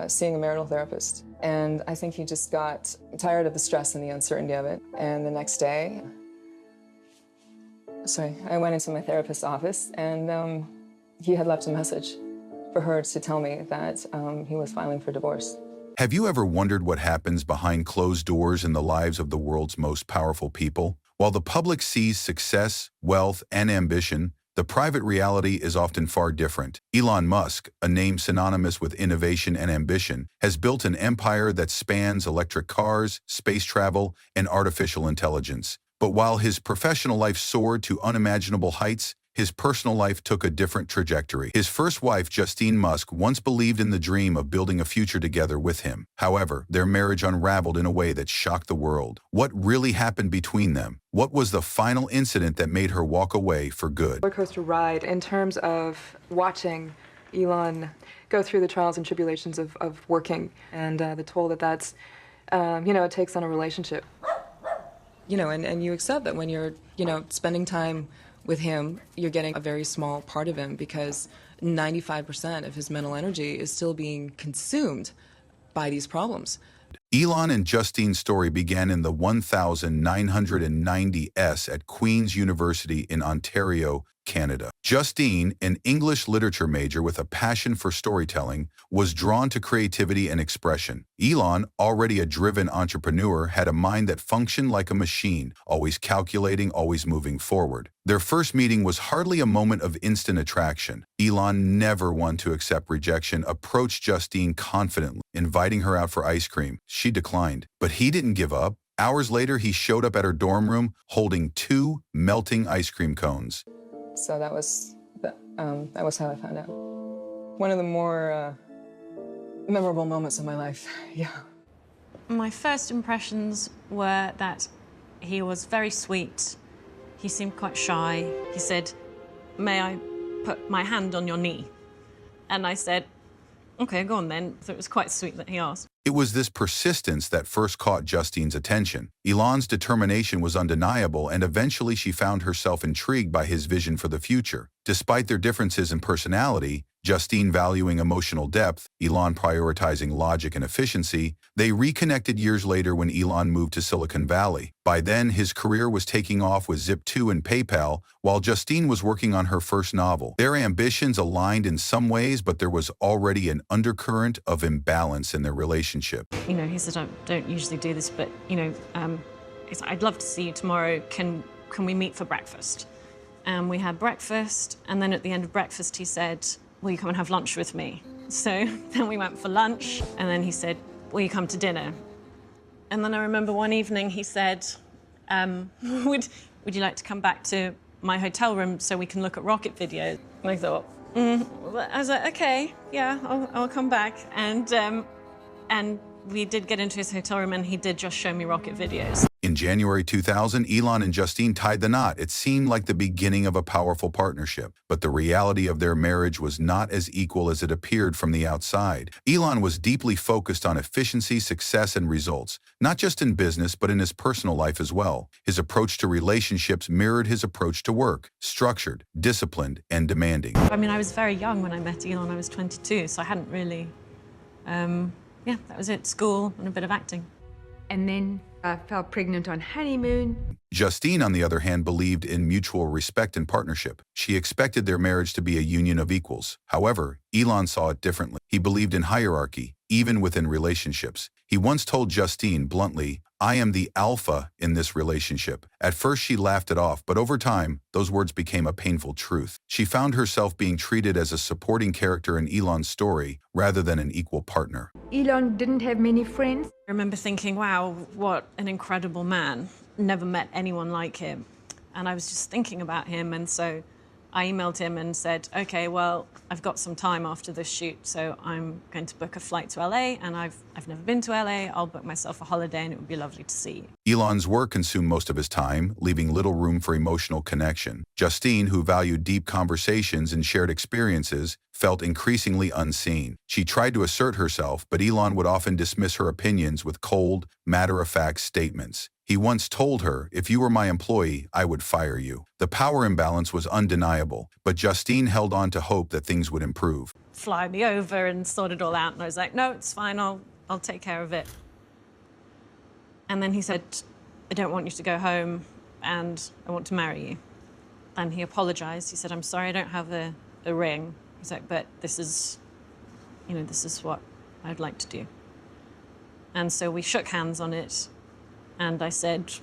seeing a marital therapist. And I think he just got tired of the stress and the uncertainty of it. And the next day, I went into my therapist's office, and he had left a message for her to tell me that he was filing for divorce. Have you ever wondered what happens behind closed doors in the lives of the world's most powerful people? While the public sees success, wealth, and ambition, the private reality is often far different. Elon Musk, a name synonymous with innovation and ambition, has built an empire that spans electric cars, space travel, and artificial intelligence. But while his professional life soared to unimaginable heights, his personal life took a different trajectory. His first wife, Justine Musk, once believed in the dream of building a future together with him. However, their marriage unraveled in a way that shocked the world. What really happened between them? What was the final incident that made her walk away for good? Roller coaster ride in terms of watching Elon go through the trials and tribulations of working, and the toll that's, it takes on a relationship. And you accept that when you're, spending time with him, you're getting a very small part of him, because 95% of his mental energy is still being consumed by these problems. Elon and Justine's story began in the 1990s at Queen's University in Ontario, Canada. Justine, an English literature major with a passion for storytelling, was drawn to creativity and expression. Elon, already a driven entrepreneur, had a mind that functioned like a machine, always calculating, always moving forward. Their first meeting was hardly a moment of instant attraction. Elon, never one to accept rejection, approached Justine confidently, inviting her out for ice cream. She declined, but he didn't give up. Hours later, he showed up at her dorm room holding 2 melting ice cream cones. So that was how I found out. One of the more memorable moments of my life, yeah. My first impressions were that he was very sweet. He seemed quite shy. He said, "May I put my hand on your knee?" And I said, "Okay, go on then." So it was quite sweet that he asked. It was this persistence that first caught Justine's attention. Elon's determination was undeniable, and eventually she found herself intrigued by his vision for the future. Despite their differences in personality, Justine valuing emotional depth, Elon prioritizing logic and efficiency, they reconnected years later when Elon moved to Silicon Valley. By then, his career was taking off with Zip2 and PayPal, while Justine was working on her first novel. Their ambitions aligned in some ways, but there was already an undercurrent of imbalance in their relationship. He said, "I don't usually do this, but, he said, I'd love to see you tomorrow. Can we meet for breakfast?" And we had breakfast, and then at the end of breakfast, he said, "Will you come and have lunch with me?" So then we went for lunch, and then he said, "Will you come to dinner?" And then I remember one evening he said, would you like to come back to my hotel room so we can look at rocket videos? And I thought, I was like, okay, yeah, I'll come back. And we did get into his hotel room, and he did just show me rocket videos. In January 2000, Elon and Justine tied the knot. It seemed like the beginning of a powerful partnership, but the reality of their marriage was not as equal as it appeared from the outside. Elon was deeply focused on efficiency, success, and results, not just in business, but in his personal life as well. His approach to relationships mirrored his approach to work, structured, disciplined, and demanding. I mean, I was very young when I met Elon. I was 22, so I hadn't really, yeah, that was it, school and a bit of acting. And then I fell pregnant on honeymoon. Justine, on the other hand, believed in mutual respect and partnership. She expected their marriage to be a union of equals. However, Elon saw it differently. He believed in hierarchy, even within relationships. He once told Justine bluntly, "I am the alpha in this relationship." At first, she laughed it off, but over time, those words became a painful truth. She found herself being treated as a supporting character in Elon's story rather than an equal partner. Elon didn't have many friends. I remember thinking, wow, what an incredible man. Never met anyone like him. And I was just thinking about him, and so I emailed him and said, okay, well, I've got some time after this shoot, so I'm going to book a flight to LA, and I've never been to LA. I'll book myself a holiday, and it would be lovely to see you. Elon's work consumed most of his time, leaving little room for emotional connection. Justine, who valued deep conversations and shared experiences, felt increasingly unseen. She tried to assert herself, but Elon would often dismiss her opinions with cold, matter-of-fact statements. He once told her, "If you were my employee, I would fire you." The power imbalance was undeniable, but Justine held on to hope that things would improve. fly me over and sort it all out. And I was like, no, it's fine, I'll take care of it. And then he said, I don't want you to go home and I want to marry you. And he apologized. He said, I'm sorry, I don't have a ring. He's like, but this is, you know, this is what I'd like to do. And so we shook hands on it. And I said,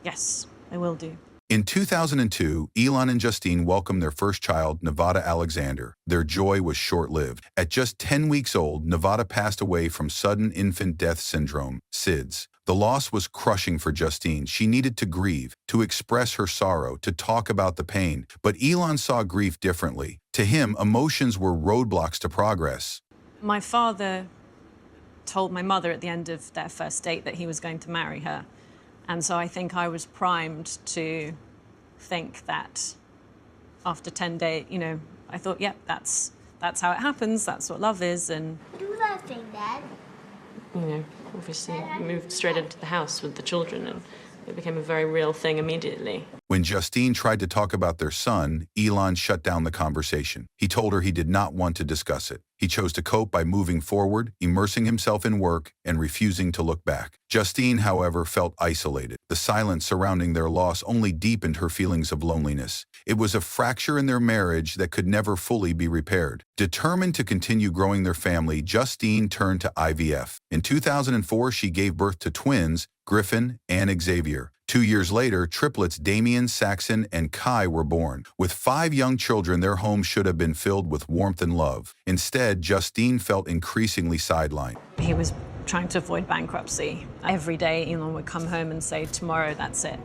yes, I will do. In 2002, Elon and Justine welcomed their first child, Nevada Alexander. Their joy was short-lived. At just 10 weeks old, Nevada passed away from sudden infant death syndrome, SIDS. The loss was crushing for Justine. She needed to grieve, to express her sorrow, to talk about the pain. But Elon saw grief differently. To him, emotions were roadblocks to progress. My father told my mother at the end of their first date that he was going to marry her. And so I think I was primed to think that after 10 days, you know, I thought, yep, that's how it happens, that's what love is. And do that thing, Dad. you know, obviously moved straight into the house with the children, and it became a very real thing immediately. When Justine tried to talk about their son, Elon shut down the conversation. He told her he did not want to discuss it. He chose to cope by moving forward, immersing himself in work, and refusing to look back. Justine, however, felt isolated. The silence surrounding their loss only deepened her feelings of loneliness. It was a fracture in their marriage that could never fully be repaired. Determined to continue growing their family, Justine turned to IVF. In 2004, she gave birth to twins, Griffin and Xavier. 2 years later, triplets Damien, Saxon, and Kai were born. With 5 young children, their home should have been filled with warmth and love. Instead, Justine felt increasingly sidelined. He was trying to avoid bankruptcy. Every day, Elon would come home and say, tomorrow, that's it.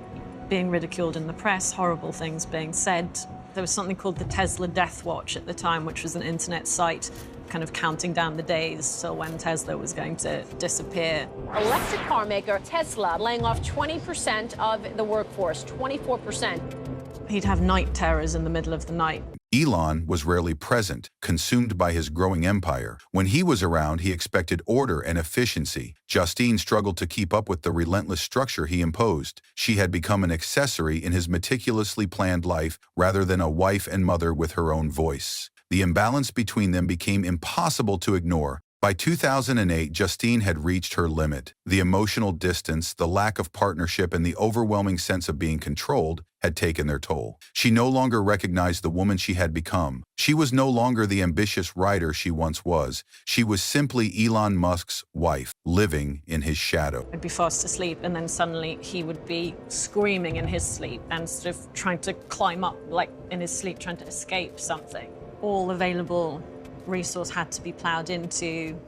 Being ridiculed in the press, horrible things being said. There was something called the Tesla Death Watch at the time, which was an internet site kind of counting down the days till when Tesla was going to disappear. Electric car maker Tesla laying off 20% of the workforce, 24%. He'd have night terrors in the middle of the night. Elon was rarely present, consumed by his growing empire. When he was around, he expected order and efficiency. Justine struggled to keep up with the relentless structure he imposed. She had become an accessory in his meticulously planned life rather than a wife and mother with her own voice. The imbalance between them became impossible to ignore. By 2008, Justine had reached her limit. The emotional distance, the lack of partnership, and the overwhelming sense of being controlled had taken their toll. She no longer recognized the woman she had become. She was no longer the ambitious writer she once was. She was simply Elon Musk's wife, living in his shadow. I'd be fast asleep, and then suddenly he would be screaming in his sleep and sort of trying to climb up, like in his sleep, trying to escape something. All available resource had to be plowed into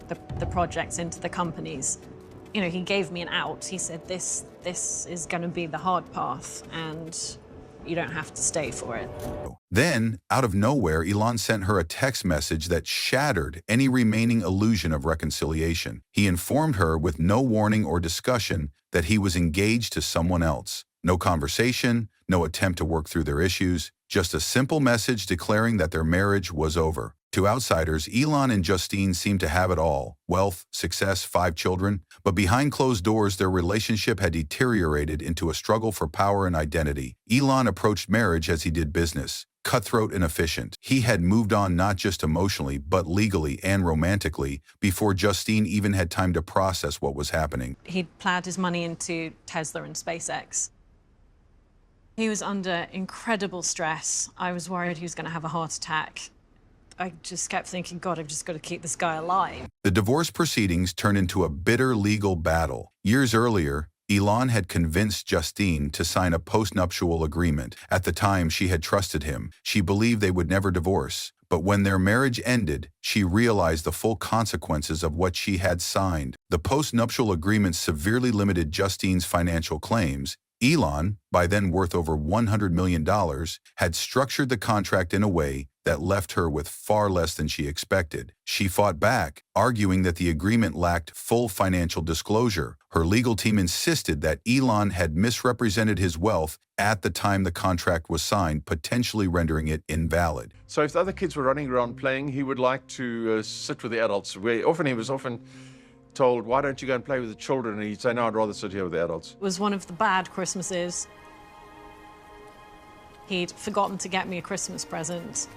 the projects, into the companies. You know, he gave me an out. He said, this is going to be the hard path, and you don't have to stay for it. Then, out of nowhere, Elon sent her a text message that shattered any remaining illusion of reconciliation. He informed her with no warning or discussion that he was engaged to someone else. No conversation, no attempt to work through their issues, just a simple message declaring that their marriage was over. To outsiders, Elon and Justine seemed to have it all: wealth, success, 5 children. But behind closed doors, their relationship had deteriorated into a struggle for power and identity. Elon approached marriage as he did business, cutthroat and efficient. He had moved on not just emotionally, but legally and romantically before Justine even had time to process what was happening. He'd plowed his money into Tesla and SpaceX. He was under incredible stress. I was worried he was going to have a heart attack. I just kept thinking, God, I've just got to keep this guy alive. The divorce proceedings turned into a bitter legal battle. Years earlier, Elon had convinced Justine to sign a postnuptial agreement. At the time, she had trusted him. She believed they would never divorce. But when their marriage ended, she realized the full consequences of what she had signed. The postnuptial agreement severely limited Justine's financial claims. Elon, by then worth over $100 million, had structured the contract in a way that left her with far less than she expected. She fought back, arguing that the agreement lacked full financial disclosure. Her legal team insisted that Elon had misrepresented his wealth at the time the contract was signed, potentially rendering it invalid. So if the other kids were running around playing, he would like to sit with the adults. He was often told, why don't you go and play with the children? And he'd say, no, I'd rather sit here with the adults. It was one of the bad Christmases. He'd forgotten to get me a Christmas present.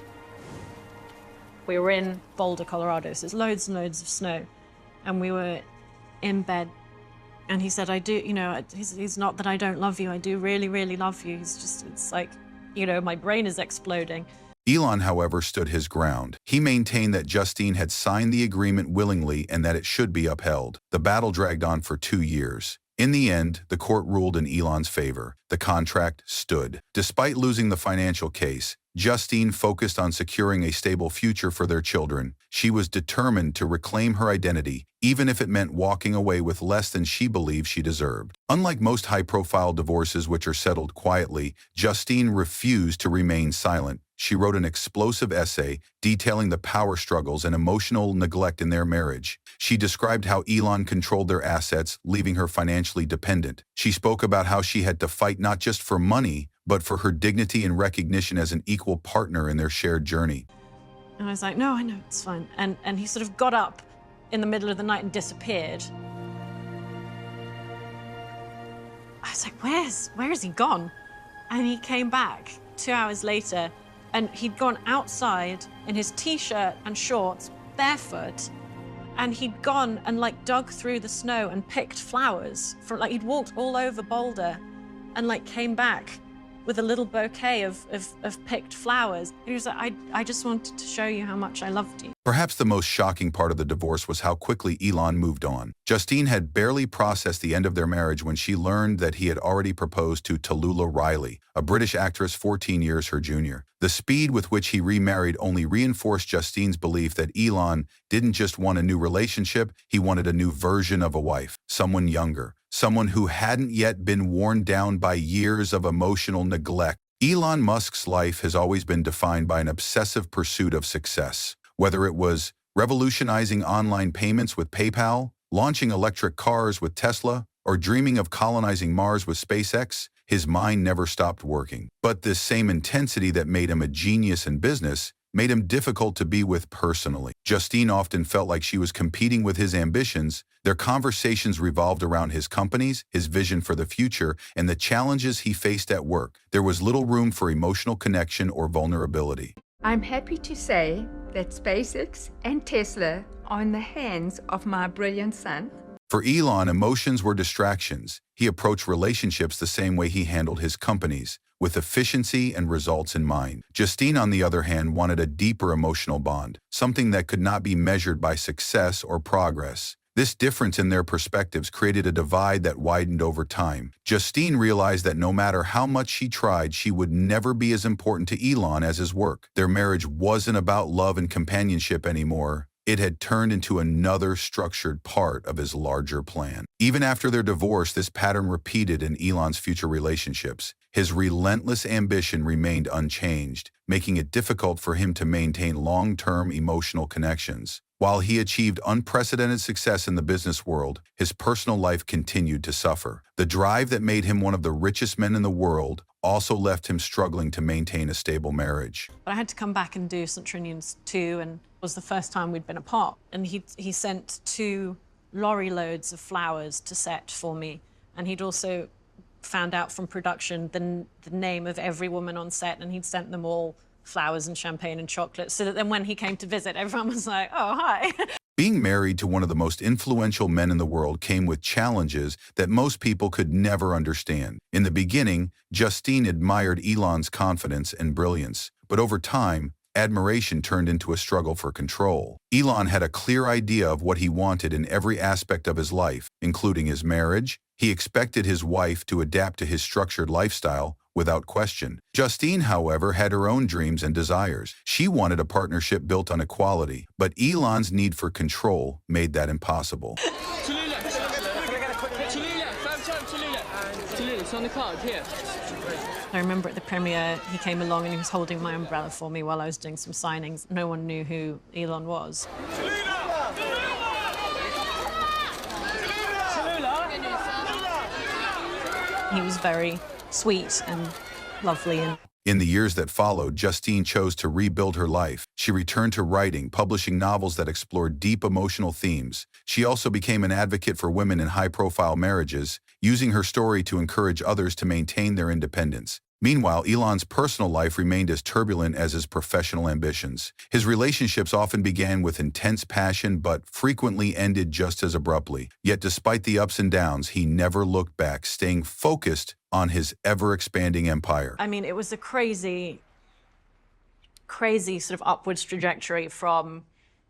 We were in Boulder, Colorado, so there's loads and loads of snow. And we were in bed. And he said, I do, you know, he's not that I don't love you. I do really, really love you. He's just, it's like, you know, my brain is exploding. Elon, however, stood his ground. He maintained that Justine had signed the agreement willingly and that it should be upheld. The battle dragged on for 2 years. In the end, the court ruled in Elon's favor. The contract stood. Despite losing the financial case, Justine focused on securing a stable future for their children. She was determined to reclaim her identity, even if it meant walking away with less than she believed she deserved. Unlike most high-profile divorces which are settled quietly, Justine refused to remain silent. She wrote an explosive essay detailing the power struggles and emotional neglect in their marriage. She described how Elon controlled their assets, leaving her financially dependent. She spoke about how she had to fight not just for money, but for her dignity and recognition as an equal partner in their shared journey. And I was like, no, I know, it's fine. And he sort of got up in the middle of the night and disappeared. I was like, where has he gone? And he came back 2 hours later, and he'd gone outside in his t-shirt and shorts, barefoot, and he'd gone and like dug through the snow and picked flowers. Like he'd walked all over Boulder and like came back with a little bouquet of picked flowers. And he was like, I just wanted to show you how much I loved you. Perhaps the most shocking part of the divorce was how quickly Elon moved on. Justine had barely processed the end of their marriage when she learned that he had already proposed to Tallulah Riley, a British actress 14 years her junior. The speed with which he remarried only reinforced Justine's belief that Elon didn't just want a new relationship, he wanted a new version of a wife, someone younger, someone who hadn't yet been worn down by years of emotional neglect. Elon Musk's life has always been defined by an obsessive pursuit of success. Whether it was revolutionizing online payments with PayPal, launching electric cars with Tesla, or dreaming of colonizing Mars with SpaceX, his mind never stopped working. But this same intensity that made him a genius in business made him difficult to be with personally. Justine often felt like she was competing with his ambitions. Their conversations revolved around his companies, his vision for the future, and the challenges he faced at work. There was little room for emotional connection or vulnerability. I'm happy to say that SpaceX and Tesla are in the hands of my brilliant son. For Elon, emotions were distractions. He approached relationships the same way he handled his companies, with efficiency and results in mind. Justine, on the other hand, wanted a deeper emotional bond, something that could not be measured by success or progress. This difference in their perspectives created a divide that widened over time. Justine realized that no matter how much she tried, she would never be as important to Elon as his work. Their marriage wasn't about love and companionship anymore. It had turned into another structured part of his larger plan. Even after their divorce, this pattern repeated in Elon's future relationships. His relentless ambition remained unchanged, making it difficult for him to maintain long-term emotional connections. While he achieved unprecedented success in the business world, his personal life continued to suffer. The drive that made him one of the richest men in the world also left him struggling to maintain a stable marriage. But I had to come back and do St. Trinian's 2, and it was the first time we'd been apart. And he sent 2 lorry loads of flowers to set for me. And he'd also found out from production the name of every woman on set, and he'd sent them all flowers and champagne and chocolate, so that then when he came to visit, everyone was like, oh, hi. Being married to one of the most influential men in the world came with challenges that most people could never understand. In the beginning, Justine admired Elon's confidence and brilliance, but over time, admiration turned into a struggle for control. Elon had a clear idea of what he wanted in every aspect of his life, including his marriage. He expected his wife to adapt to his structured lifestyle without question. Justine, however, had her own dreams and desires. She wanted a partnership built on equality, but Elon's need for control made that impossible. Tallulah, it's on the card, here. I remember at the premiere, he came along and he was holding my umbrella for me while I was doing some signings. No one knew who Elon was. He was very sweet and lovely. In the years that followed, Justine chose to rebuild her life. She returned to writing, publishing novels that explored deep emotional themes. She also became an advocate for women in high-profile marriages, using her story to encourage others to maintain their independence. Meanwhile, Elon's personal life remained as turbulent as his professional ambitions. His relationships often began with intense passion but frequently ended just as abruptly. Yet despite the ups and downs, he never looked back, staying focused on his ever-expanding empire. I mean, it was a crazy sort of upwards trajectory from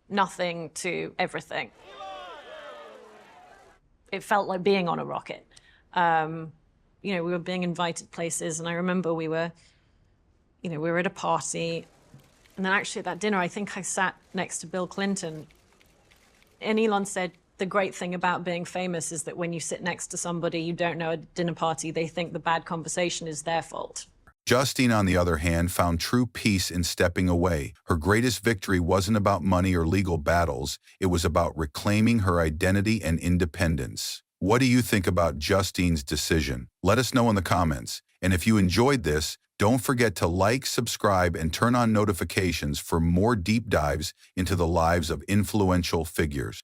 nothing to everything. It felt like being on a rocket. You know, we were being invited places, and I remember we were at a party, and then actually at that dinner, I think I sat next to Bill Clinton, and Elon said, the great thing about being famous is that when you sit next to somebody you don't know at a dinner party, they think the bad conversation is their fault. Justine, on the other hand, found true peace in stepping away. Her greatest victory wasn't about money or legal battles. It was about reclaiming her identity and independence. What do you think about Justine's decision? Let us know in the comments. And if you enjoyed this, don't forget to like, subscribe, and turn on notifications for more deep dives into the lives of influential figures.